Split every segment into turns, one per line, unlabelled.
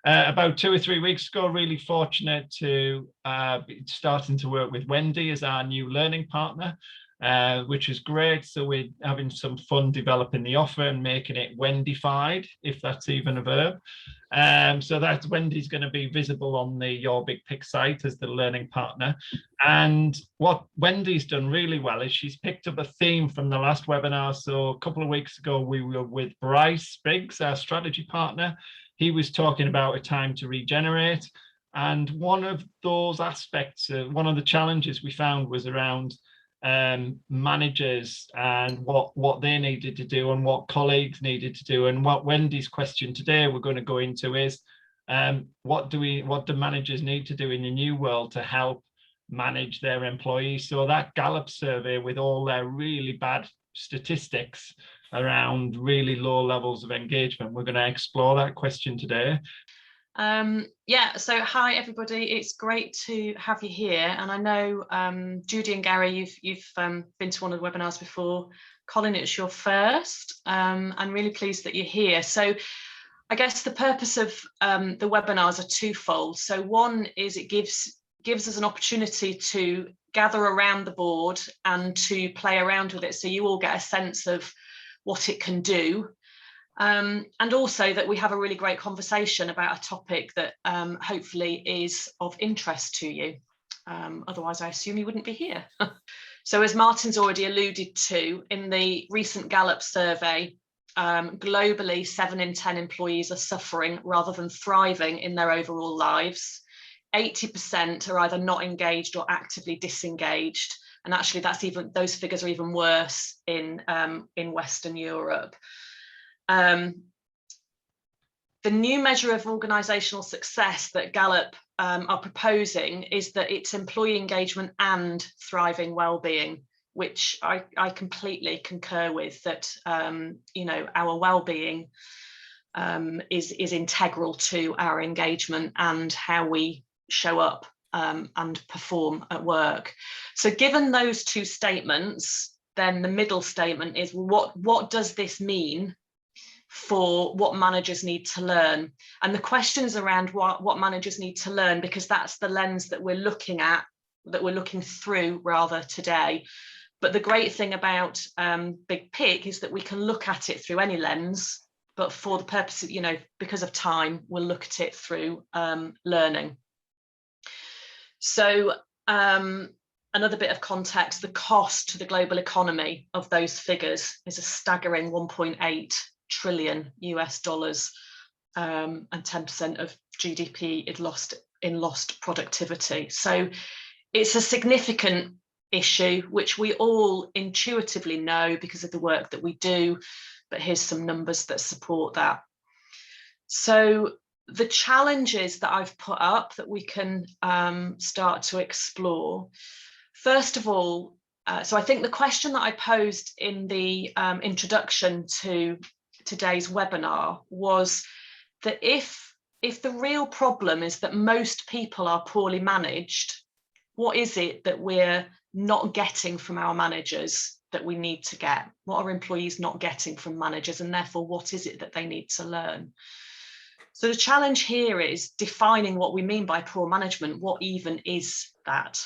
about 2 or 3 weeks ago, really fortunate to be starting to work with Wendy as our new learning partner, which is great. So we're having some fun developing the offer and making it Wendyfied, if that's even a verb. So that Wendy's going to be visible on the Your Big Pick site as the learning partner. And what Wendy's done really well is she's picked up a theme from the last webinar. So a couple of weeks ago, we were with Bryce Biggs, our strategy partner. He was talking about a time to regenerate. And one of those aspects, one of the challenges we found was around managers and what they needed to do and what colleagues needed to do. And what Wendy's question today we're going to go into is what do managers need to do in the new world to help manage their employees? So that Gallup survey, with all their really bad statistics around really low levels of engagement, we're going to explore that question today.
So hi everybody, it's great to have you here, and I know Judy and Gary, you've been to one of the webinars before. Colin, it's your first. I'm really pleased that you're here. So I guess the purpose of the webinars are twofold. So one is it gives us an opportunity to gather around the board and to play around with it, so you all get a sense of what it can do. And also that we have a really great conversation about a topic that hopefully is of interest to you. Otherwise, I assume you wouldn't be here. So as Martin's already alluded to, in the recent Gallup survey, globally, 7 in 10 employees are suffering rather than thriving in their overall lives. 80% are either not engaged or actively disengaged. And actually, those figures are even worse in Western Europe. The new measure of organisational success that Gallup are proposing is that it's employee engagement and thriving well-being, which I completely concur with, that our well-being is integral to our engagement and how we show up and perform at work. So given those two statements, then the middle statement is what does this mean for what managers need to learn? And the questions around what managers need to learn, because that's the lens that we're looking at, that we're looking through rather today. But the great thing about Big Pick is that we can look at it through any lens, but for the purpose of, because of time, we'll look at it through learning. So another bit of context, the cost to the global economy of those figures is a staggering 1.8 trillion US dollars, and 10% of GDP in lost productivity. So it's a significant issue, which we all intuitively know because of the work that we do, but here's some numbers that support that. So the challenges that I've put up that we can start to explore. First of all, so I think the question that I posed in the introduction to today's webinar was that if the real problem is that most people are poorly managed, what is it that we're not getting from our managers that we need to get? What are employees not getting from managers, and therefore what is it that they need to learn? So the challenge here is defining what we mean by poor management. What even is that?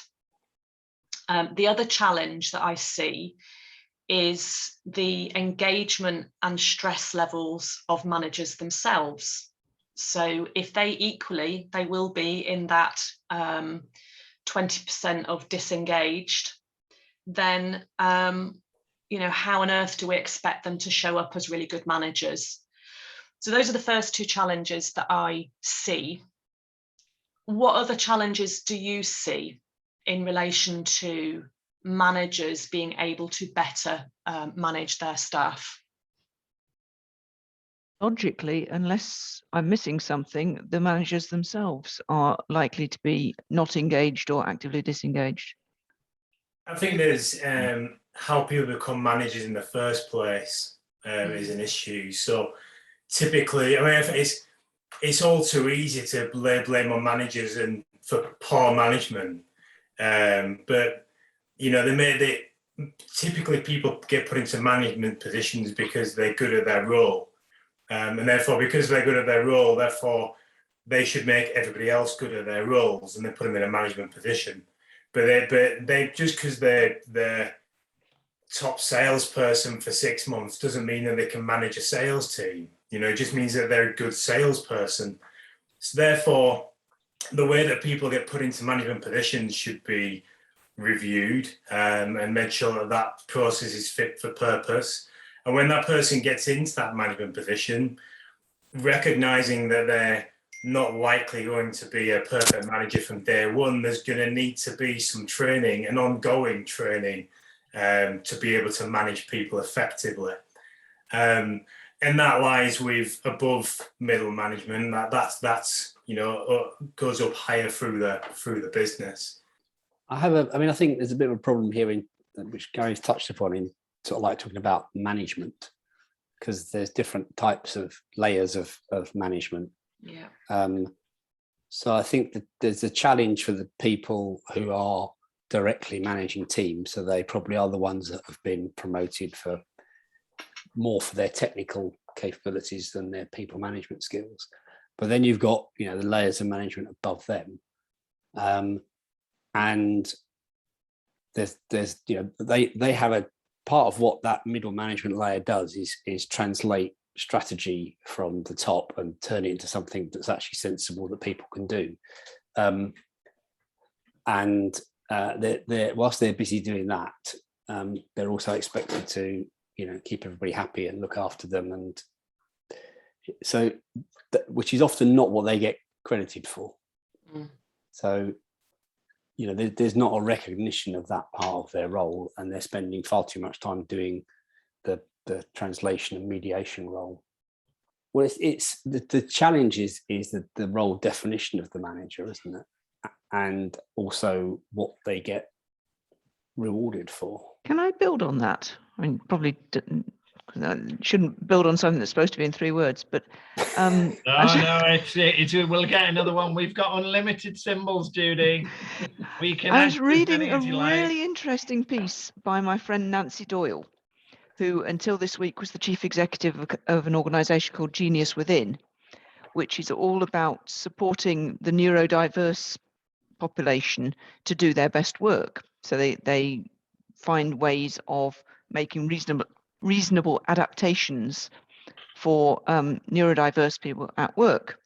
The other challenge that I see is the engagement and stress levels of managers themselves. So if they will be in that 20% of disengaged, then how on earth do we expect them to show up as really good managers? So those are the first two challenges that I see. What other challenges do you see in relation to managers being able to better manage their staff?
Logically, unless I'm missing something, the managers themselves are likely to be not engaged or actively disengaged.
I think there's how people become managers in the first place is an issue. So typically, it's all too easy to lay blame on managers and for poor management, but typically people get put into management positions because they're good at their role, and therefore because they're good at their role, therefore they should make everybody else good at their roles and then put them in a management position. But they just because they're top salesperson for 6 months doesn't mean that they can manage a sales team. It just means that they're a good salesperson. So therefore, the way that people get put into management positions should be reviewed and made sure that that process is fit for purpose. And when that person gets into that management position, recognizing that they're not likely going to be a perfect manager from day one, there's going to need to be some training and ongoing training to be able to manage people effectively. And that lies with above middle management. That's goes up higher through the business.
I think there's a bit of a problem here which Gary's touched upon in sort of like talking about management, because there's different types of layers of management.
Yeah.
So I think that there's a challenge for the people who are directly managing teams. So they probably are the ones that have been promoted for their technical capabilities than their people management skills. But then you've got, the layers of management above them. And there's they have a part of what that middle management layer does is translate strategy from the top and turn it into something that's actually sensible that people can do. Whilst they're busy doing that, they're also expected to keep everybody happy and look after them, and so which is often not what they get credited for. So there's not a recognition of that part of their role, and they're spending far too much time doing the translation and mediation role. Well, it's the challenge is the role definition of the manager, isn't it? And also what they get rewarded for.
Can I build on that? I mean, probably shouldn't build on something that's supposed to be in 3 words, but
no, we'll get another one. We've got unlimited symbols, Judy. We can.
I was reading a really interesting piece by my friend Nancy Doyle, who until this week was the chief executive of an organization called Genius Within, which is all about supporting the neurodiverse population to do their best work. So they find ways of making reasonable adaptations for neurodiverse people at work.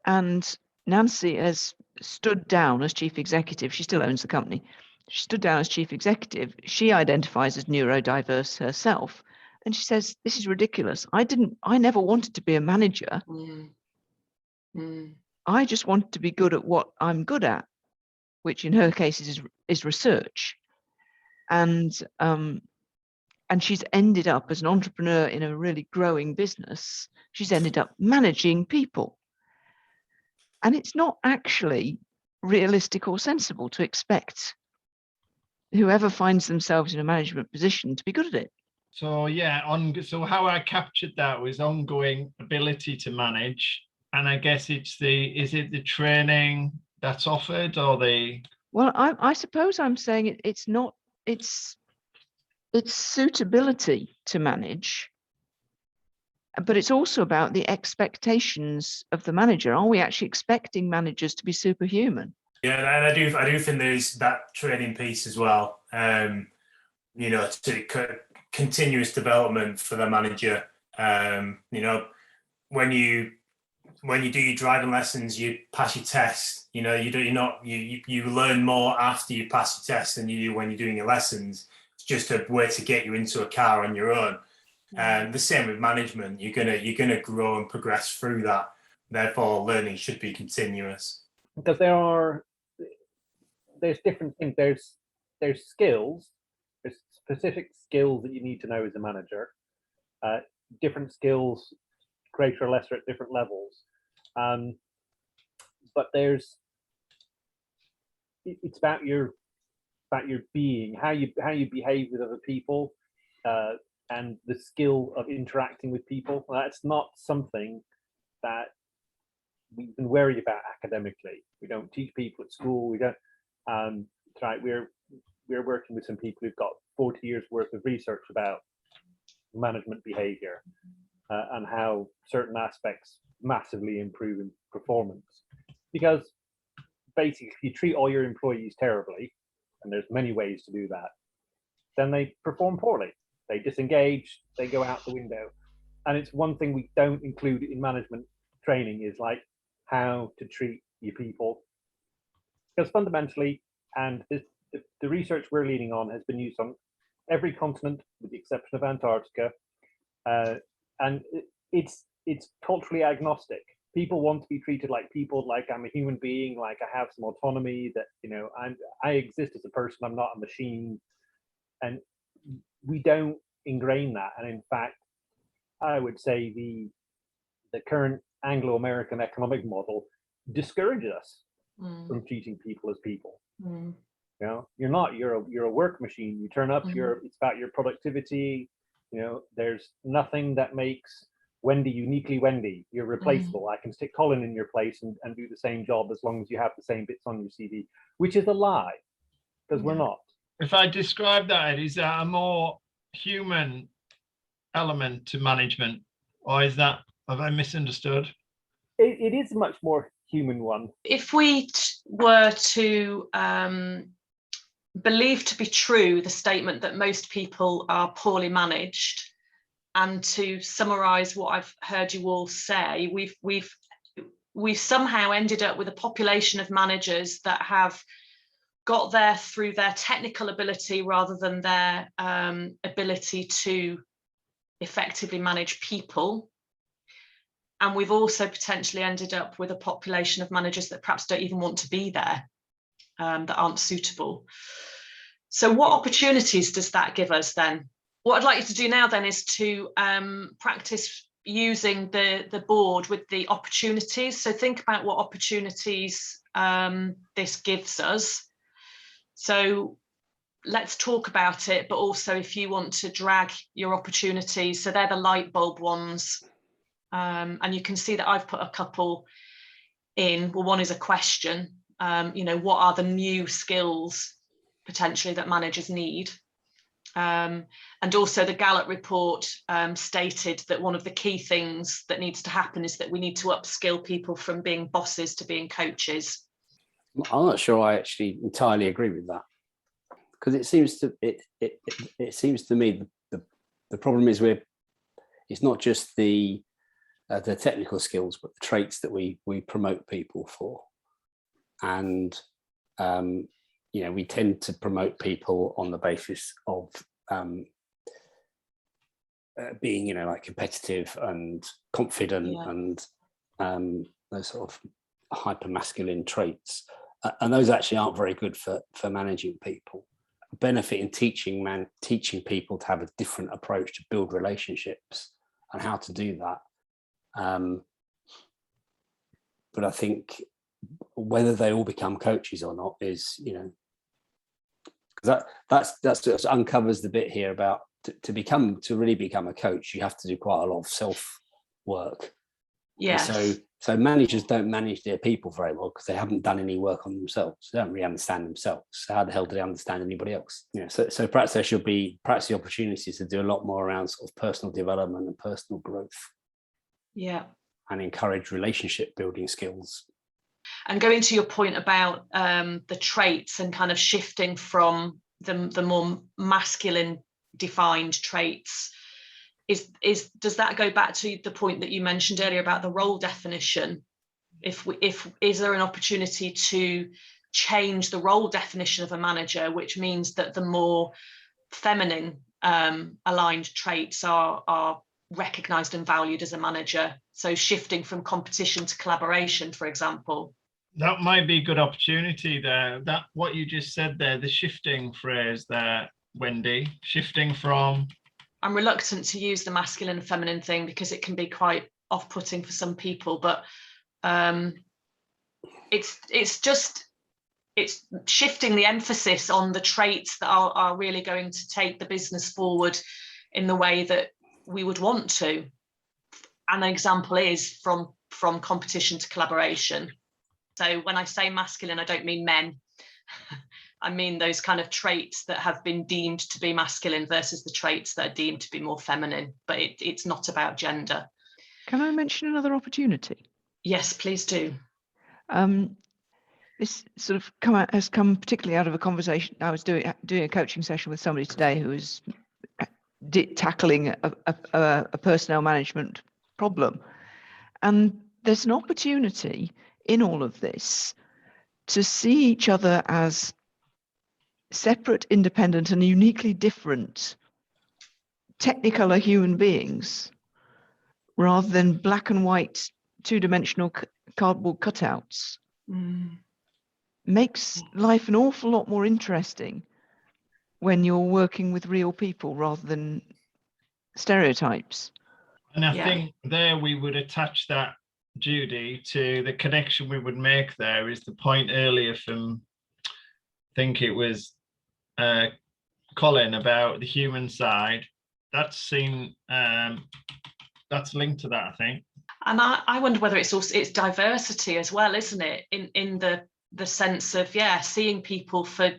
And Nancy has stood down as chief executive. She still owns the company. She stood down as chief executive. She identifies as neurodiverse herself. And she says, this is ridiculous. I never wanted to be a manager. I just wanted to be good at what I'm good at, which in her case is research. And she's ended up as an entrepreneur in a really growing business. She's ended up managing people. And it's not actually realistic or sensible to expect whoever finds themselves in a management position to be good at it.
So yeah, so how I captured that was ongoing ability to manage. And I guess is it the training that's offered, or the...
Well, I suppose I'm saying it's suitability to manage, but it's also about the expectations of the manager. Are we actually expecting managers to be superhuman?
Yeah, and I do think there's that training piece as well. To continuous development for the manager. When you do your driving lessons, you pass your test. You learn more after you pass your test than you do when you're doing your lessons. It's just a way to get you into a car on your own. And the same with management. You're gonna grow and progress through that. Therefore, learning should be continuous.
Because there's different things. There's skills. There's specific skills that you need to know as a manager. Different skills, greater or lesser at different levels. But it's about your being, how you behave with other people, and the skill of interacting with people. That's not something that we can worry about academically. We don't teach people at school. We don't. Right, we're working with some people who've got 40 years worth of research about management behavior, and how certain aspects massively improve in performance. Because basically, if you treat all your employees terribly, and there's many ways to do that, then they perform poorly. They disengage, they go out the window. And it's one thing we don't include in management training is like how to treat your people. Because fundamentally, and the research we're leaning on has been used on every continent with the exception of Antarctica, and it's culturally agnostic. People want to be treated like people, like I'm a human being, like I have some autonomy, that, you know, I exist as a person, I'm not a machine. And we don't ingrain that. And in fact, I would say the current Anglo-American economic model discourages us from treating people as people. You know, you're a work machine. You turn up, it's about your productivity. You know, there's nothing that makes Wendy uniquely Wendy. You're replaceable. I can stick Colin in your place and do the same job as long as you have the same bits on your CV, which is a lie, because we're not.
If I describe that, is that a more human element to management, or is that, have I misunderstood?
It is a much more human one.
If we were to believe to be true the statement that most people are poorly managed, and to summarize what I've heard you all say, we've somehow ended up with a population of managers that have got there through their technical ability rather than their ability to effectively manage people. And we've also potentially ended up with a population of managers that perhaps don't even want to be there, that aren't suitable. So what opportunities does that give us then? What I'd like you to do now then is to practice using the board with the opportunities. So think about what opportunities this gives us. So let's talk about it, but also if you want to drag your opportunities, so they're the light bulb ones. And you can see that I've put a couple in. Well, one is a question, you know, what are the new skills potentially that managers need? And also the Gallup report stated that one of the key things that needs to happen is that we need to upskill people from being bosses to being coaches.
I'm not sure I actually entirely agree with that, because it seems to me the problem is it's not just the technical skills, but the traits that we promote people for. And you know, we tend to promote people on the basis of being, you know, like competitive and confident, and those sort of hypermasculine traits, and those actually aren't very good for managing people. Benefit in teaching people to have a different approach to build relationships and how to do that. But I think whether they all become coaches or not is, you know, because that's what uncovers the bit here about to really become a coach, you have to do quite a lot of self work.
Yes.
So managers don't manage their people very well because they haven't done any work on themselves. They don't really understand themselves. So how the hell do they understand anybody else? You know, so perhaps there should be the opportunities to do a lot more around sort of personal development and personal growth. Yeah. And encourage relationship building skills.
And going to your point about the traits and kind of shifting from the more masculine defined traits, does that go back to the point that you mentioned earlier about the role definition? Is there an opportunity to change the role definition of a manager, which means that the more feminine aligned traits are recognized and valued as a manager? So shifting from competition to collaboration, for example.
That might be a good opportunity there. That what you just said there, the shifting phrase there, Wendy, shifting from.
I'm reluctant to use the masculine and feminine thing because it can be quite off-putting for some people, but it's shifting the emphasis on the traits that are really going to take the business forward in the way that we would want to. An example is from competition to collaboration. So when I say masculine, I don't mean men. I mean those kind of traits that have been deemed to be masculine versus the traits that are deemed to be more feminine, but it's not about gender.
Can I mention another opportunity?
Yes, please do.
This sort of has come particularly out of a conversation. I was doing a coaching session with somebody today who was tackling a personnel management problem. And there's an opportunity in all of this to see each other as separate, independent, and uniquely different technicolor human beings, rather than black and white, two-dimensional cardboard cutouts. Makes life an awful lot more interesting when you're working with real people rather than stereotypes.
And I think there we would attach that, Judy, to the connection we would make there is the point earlier from, I think it was Colin, about the human side. That's linked to that, I think.
And I wonder whether it's diversity as well, isn't it? In the sense of, seeing people for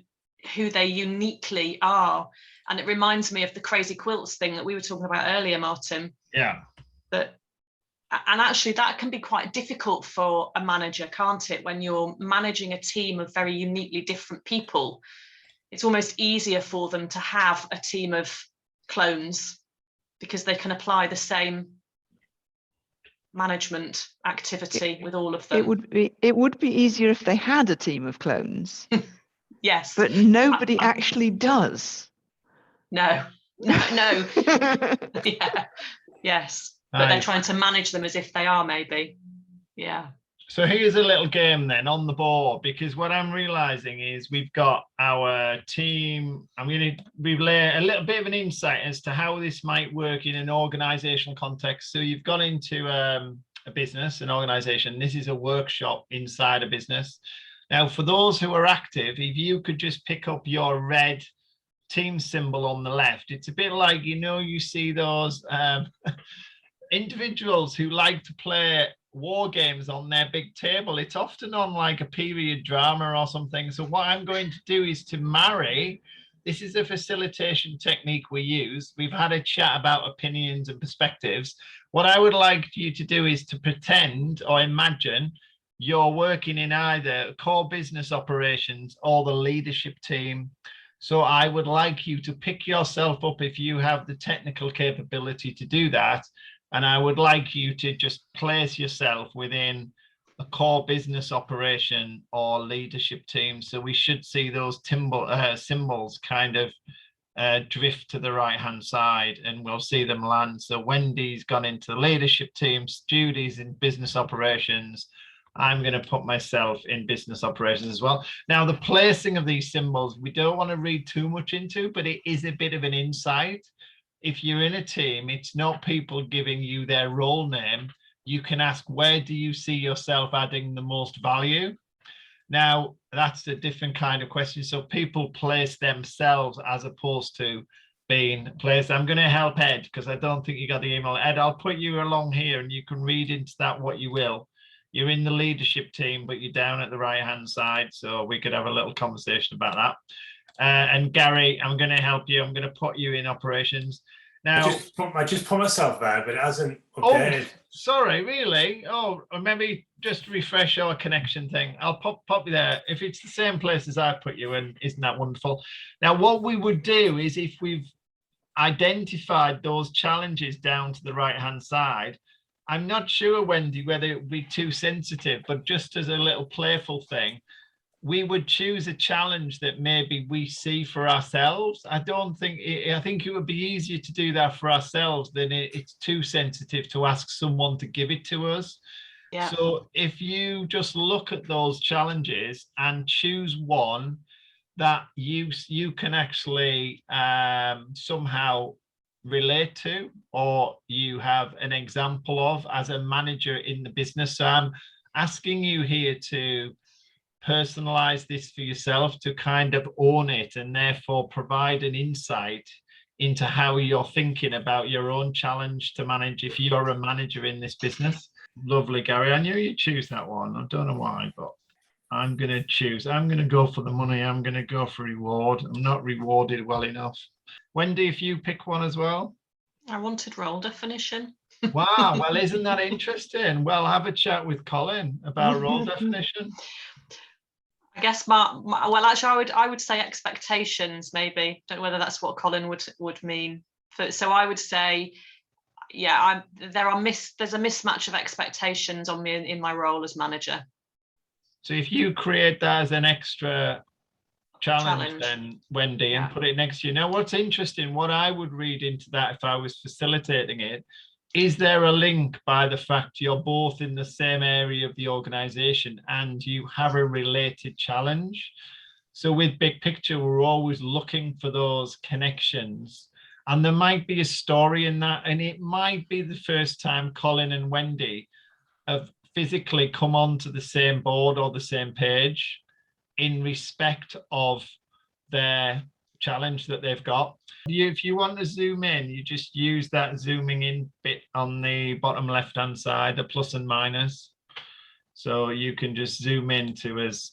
who they uniquely are. And it reminds me of the crazy quilts thing that we were talking about earlier, Martin.
Yeah.
And actually that can be quite difficult for a manager, can't it? When you're managing a team of very uniquely different people, it's almost easier for them to have a team of clones because they can apply the same management activity with all of them.
It would be easier if they had a team of clones.
Yes.
But nobody actually does.
No. Yeah. Yes. But they're trying to manage them as if they are, maybe. Yeah.
So here's a little game then on the board, because what I'm realizing is we've got our team. We've laid a little bit of an insight as to how this might work in an organizational context. So you've gone into a business, an organization. This is a workshop inside a business. Now, for those who are active, if you could just pick up your red team symbol on the left, it's a bit like, you see those individuals who like to play war games on their big table. It's often on like a period drama or something. So what I'm going to do is to marry, this is a facilitation technique we use. We've had a chat about opinions and perspectives. What I would like you to do is to pretend or imagine you're working in either core business operations or the leadership team. So I would like you to pick yourself up if you have the technical capability to do that. And I would like you to just place yourself within a core business operation or leadership team. So we should see those symbols kind of drift to the right-hand side, and we'll see them land. So Wendy's gone into the leadership team, Judy's in business operations. I'm going to put myself in business operations as well. Now, the placing of these symbols, we don't want to read too much into, but it is a bit of an insight. If you're in a team, it's not people giving you their role name. You can ask, where do you see yourself adding the most value? Now, that's a different kind of question. So people place themselves as opposed to being placed. I'm going to help Ed because I don't think you got the email. Ed, I'll put you along here and you can read into that what you will. You're in the leadership team, but you're down at the right-hand side. So we could have a little conversation about that. And Gary, I'm going to help you. I'm going to put you in operations. Now,
I just put myself there, but it hasn't updated.
Oh, sorry, really? Oh, or maybe just refresh our connection thing. I'll pop you there. If it's the same place as I put you in, isn't that wonderful? Now, what we would do is if we've identified those challenges down to the right-hand side, I'm not sure, Wendy, whether it would be too sensitive, but just as a little playful thing, we would choose a challenge that maybe we see for ourselves. I think it would be easier to do that for ourselves than it's too sensitive to ask someone to give it to us. Yeah. So if you just look at those challenges and choose one that you can actually somehow relate to, or you have an example of as a manager in the business. So I'm asking you here to personalize this for yourself, to kind of own it and therefore provide an insight into how you're thinking about your own challenge to manage if you're a manager in this business. Lovely, Gary. I knew you'd choose that one. I don't know why, but I'm going to choose. I'm going to go for the money. I'm going to go for reward. I'm not rewarded well enough. Wendy, if you pick one as well.
I wanted role definition.
Wow. Well, isn't that interesting? Well, have a chat with Colin about role definition.
I guess well, actually, I would say expectations. Maybe don't know whether that's what Colin would mean. So I would say, yeah, there's a mismatch of expectations on me in my role as manager.
So if you create that as an extra challenge, then Wendy, and put it next to you. Now, what's interesting, what I would read into that if I was facilitating it, is there a link by the fact you're both in the same area of the organization and you have a related challenge? So with Big Picture, we're always looking for those connections. And there might be a story in that, and it might be the first time Colin and Wendy have physically come onto the same board or the same page in respect of their challenge that they've got. If you want to zoom in, you just use that zooming in bit on the bottom left hand side, the plus and minus. So you can just zoom into us.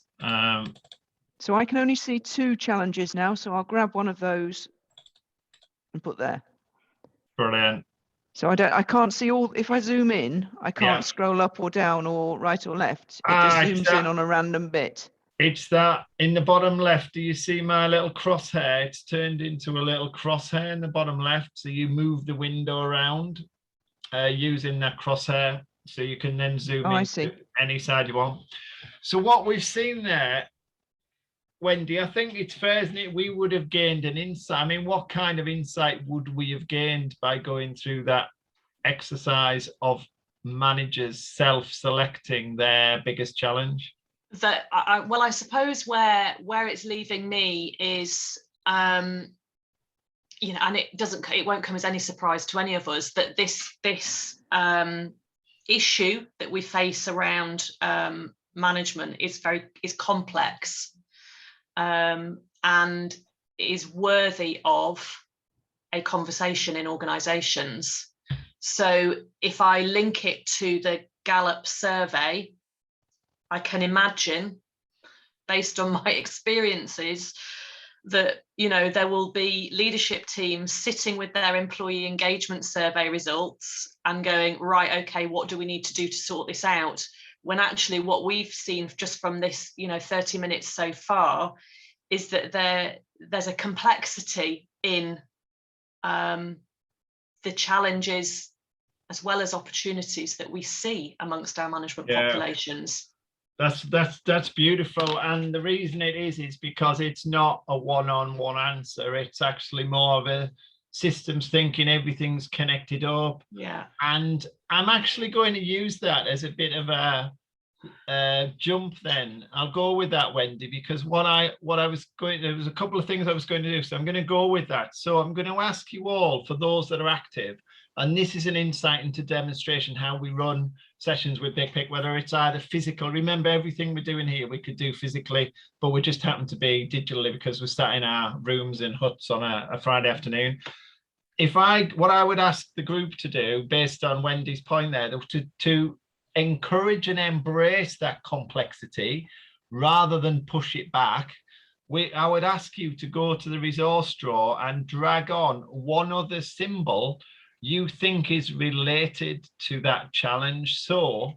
So I can only see 2 challenges now, so I'll grab one of those and put there.
Brilliant.
So I can't see all. If I zoom in, I can't scroll up or down or right or left. It just zooms in on a random bit.
It's that in the bottom left. Do you see my little crosshair? It's turned into a little crosshair in the bottom left. So you move the window around using that crosshair. So you can then zoom in to any side you want. So what we've seen there, Wendy, I think it's fair, isn't it? We would have gained an insight. I mean, what kind of insight would we have gained by going through that exercise of managers self-selecting their biggest challenge?
That I suppose where it's leaving me is, and it won't come as any surprise to any of us that this issue that we face around management is complex, and is worthy of a conversation in organisations. So if I link it to the Gallup survey, I can imagine, based on my experiences, that there will be leadership teams sitting with their employee engagement survey results and going, right, okay, what do we need to do to sort this out? When actually what we've seen just from this 30 minutes so far is that there's a complexity in the challenges as well as opportunities that we see amongst our management populations.
That's beautiful, and the reason it is because it's not a one-on-one answer. It's actually more of a systems thinking. Everything's connected up.
Yeah.
And I'm actually going to use that as a bit of a jump. Then I'll go with that, Wendy, because there was a couple of things I was going to do. So I'm going to go with that. So I'm going to ask you all, for those that are active, and this is an insight into demonstration how we run sessions with Big Pick, whether it's either physical. Remember, everything we're doing here we could do physically, but we just happen to be digitally because we're sat in our rooms and huts on a Friday afternoon. What I would ask the group to do, based on Wendy's point there, to encourage and embrace that complexity rather than push it back. I would ask you to go to the resource drawer and drag on one other symbol you think is related to that challenge. So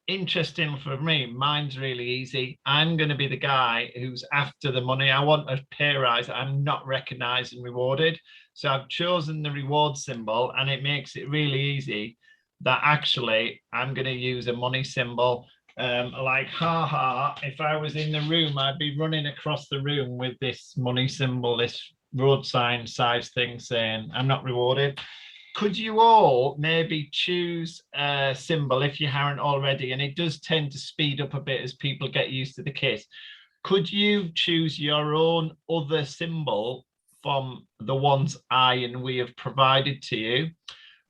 interesting for me, mine's really easy. I'm going to be the guy who's after the money. I want a pay rise. I'm not recognized and rewarded. So I've chosen the reward symbol, and it makes it really easy that actually I'm going to use a money symbol. If I was in the room, I'd be running across the room with this money symbol, this road sign size thing saying I'm not rewarded. Could you all maybe choose a symbol if you haven't already? And it does tend to speed up a bit as people get used to the kit. Could you choose your own other symbol from the ones I and we have provided to you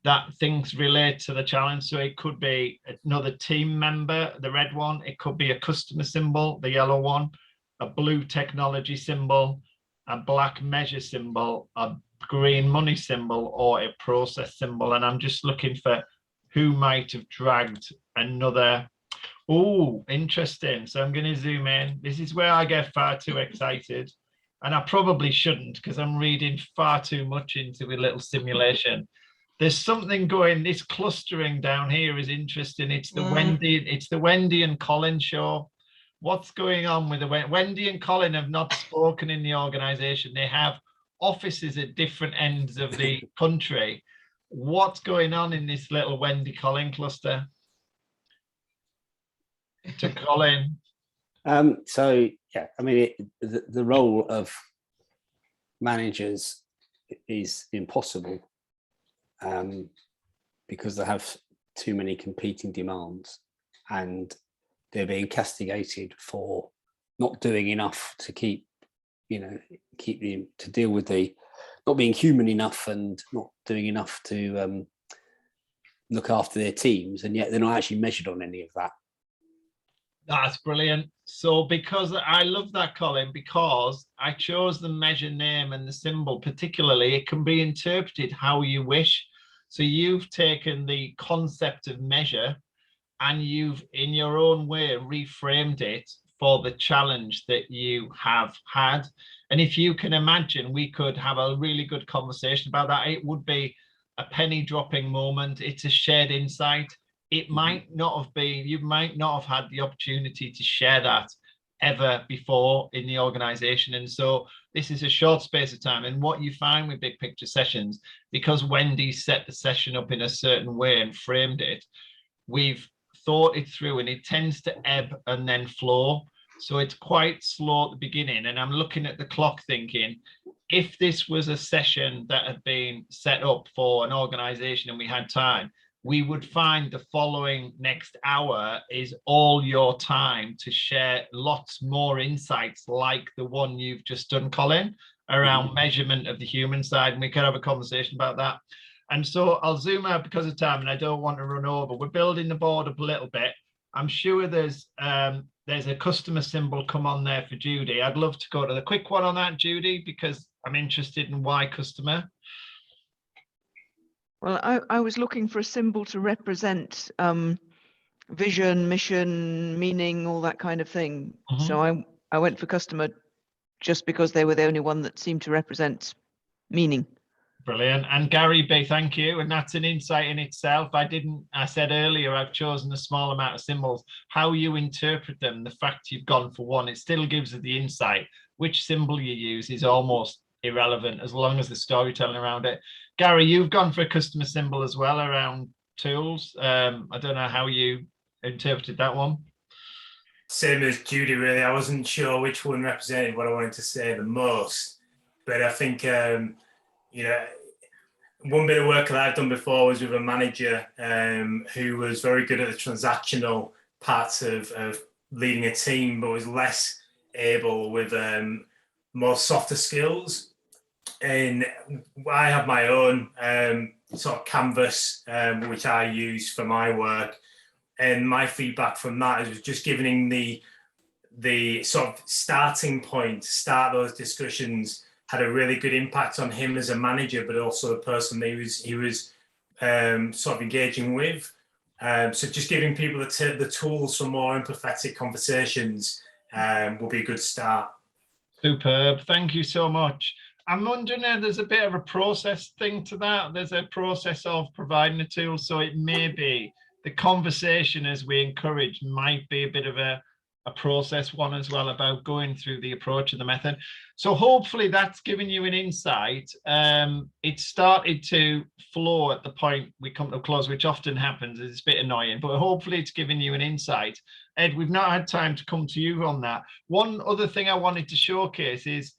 that things relate to the challenge? So it could be another team member, the red one. It could be a customer symbol, the yellow one, a blue technology symbol, a black measure symbol, a green money symbol, or a process symbol. And I'm just looking for who might have dragged another. Oh, interesting. So I'm going to zoom in. This is where I get far too excited. And I probably shouldn't, because I'm reading far too much into a little simulation. There's something going, this clustering down here is interesting. It's the Wendy and Colin show. What's going on with the Wendy and Colin have not spoken in the organization. They have offices at different ends of the country. What's going on in this little Wendy Colin cluster? To Colin.
So yeah, I mean, the role of managers is impossible because they have too many competing demands, and they're being castigated for not doing enough to keep to deal with the not being human enough and not doing enough to look after their teams, and yet they're not actually measured on any of that.
That's brilliant. So because I love that, Colin, because I chose the measure name and the symbol, particularly, it can be interpreted how you wish. So you've taken the concept of measure and you've, in your own way, reframed it for the challenge that you have had. And if you can imagine, we could have a really good conversation about that. It would be a penny dropping moment. It's a shared insight. It might not have been, you might not have had the opportunity to share that ever before in the organization. And so this is a short space of time. And what you find with big picture sessions, because Wendy set the session up in a certain way and framed it, we've thought it through, and it tends to ebb and then flow. So it's quite slow at the beginning. And I'm looking at the clock thinking, if this was a session that had been set up for an organization and we had time, we would find the following next hour is all your time to share lots more insights like the one you've just done, Colin, around measurement of the human side. And we could have a conversation about that. And so I'll zoom out because of time and I don't want to run over. We're building the board up a little bit. I'm sure there's a customer symbol come on there for Judy. I'd love to go to the quick one on that, Judy, because I'm interested in why customer.
Well, I was looking for a symbol to represent vision, mission, meaning, all that kind of thing. Mm-hmm. So I went for customer just because they were the only one that seemed to represent meaning.
Brilliant. And Gary B, thank you. And that's an insight in itself. I said earlier, I've chosen a small amount of symbols. How you interpret them, the fact you've gone for one, it still gives you the insight. Which symbol you use is almost irrelevant as long as the storytelling around it. Gary, you've gone for a customer symbol as well around tools. I don't know how you interpreted that one.
Same as Judy, really. I wasn't sure which one represented what I wanted to say the most, but I think one bit of work that I've done before was with a manager who was very good at the transactional parts of leading a team, but was less able with more softer skills. And I have my own sort of canvas, which I use for my work. And my feedback from that is just giving the sort of starting point to start those discussions had a really good impact on him as a manager, but also the person that he was sort of engaging with. So just giving people the tools for more empathetic conversations will be a good start.
Superb. Thank you so much. I'm wondering if there's a bit of a process thing to that. There's a process of providing the tools. So it may be the conversation as we encourage might be a bit of a process one as well about going through the approach and the method. So hopefully that's given you an insight. It started to flow at the point we come to a close, which often happens. It's a bit annoying, but hopefully it's given you an insight. Ed, we've not had time to come to you on that. One other thing I wanted to showcase is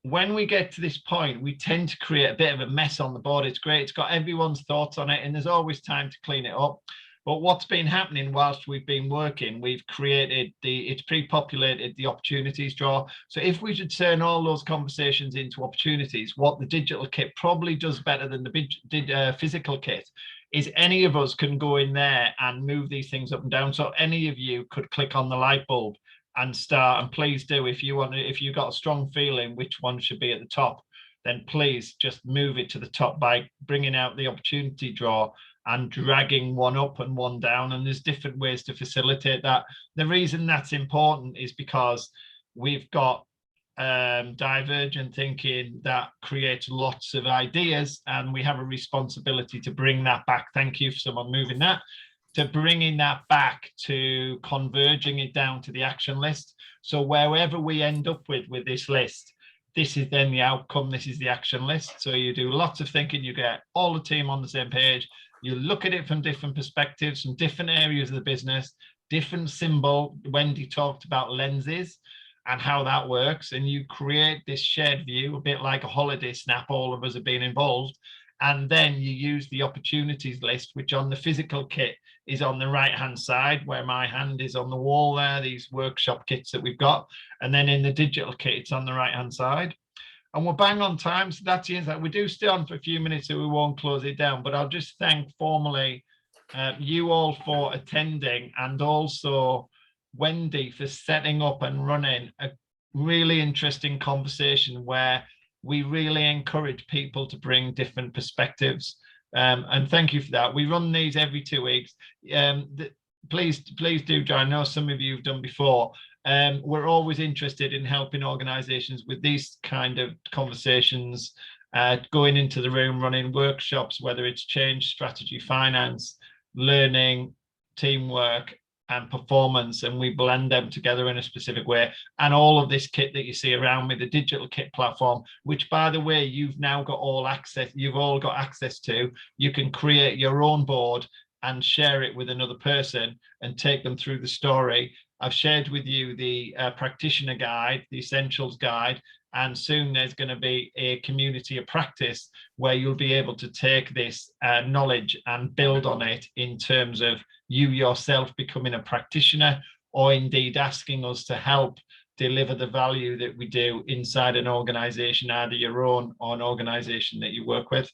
when we get to this point, we tend to create a bit of a mess on the board. It's great. It's got everyone's thoughts on it, and there's always time to clean it up. But what's been happening whilst we've been working, we've created it's pre-populated the opportunities drawer. So if we should turn all those conversations into opportunities, what the digital kit probably does better than the physical kit is any of us can go in there and move these things up and down. So any of you could click on the light bulb and start, and please do, if you got a strong feeling which one should be at the top, then please just move it to the top by bringing out the opportunity drawer and dragging one up and one down. And there's different ways to facilitate that. The reason that's important is because we've got divergent thinking that creates lots of ideas, and we have a responsibility to bring that back. Thank you for someone moving that, to bringing that back, to converging it down to the action list. So wherever we end up with this list, this is then the outcome, this is the action list. So you do lots of thinking, you get all the team on the same page, you look at it from different perspectives, from different areas of the business, different symbol. Wendy talked about lenses and how that works, and you create this shared view, a bit like a holiday snap. All of us have been involved, and then you use the opportunities list, which on the physical kit is on the right hand side, where my hand is on the wall there, these workshop kits that we've got, and then in the digital kit it's on the right hand side. And we're bang on time, so that's the insight. We do stay on for a few minutes, so we won't close it down, but I'll just thank formally you all for attending, and also Wendy for setting up and running a really interesting conversation where we really encourage people to bring different perspectives. And thank you for that. We run these every 2 weeks. Please do join. I know some of you have done before. We're always interested in helping organizations with these kind of conversations, going into the room, running workshops, whether it's change, strategy, finance, learning, teamwork, and performance, and we blend them together in a specific way. And all of this kit that you see around me, the digital kit platform, which by the way, you've now got you've all got access to. You can create your own board and share it with another person and take them through the story. I've shared with you the practitioner guide, the essentials guide, and soon there's going to be a community of practice where you'll be able to take this knowledge and build on it in terms of you yourself becoming a practitioner, or indeed asking us to help deliver the value that we do inside an organization, either your own or an organization that you work with.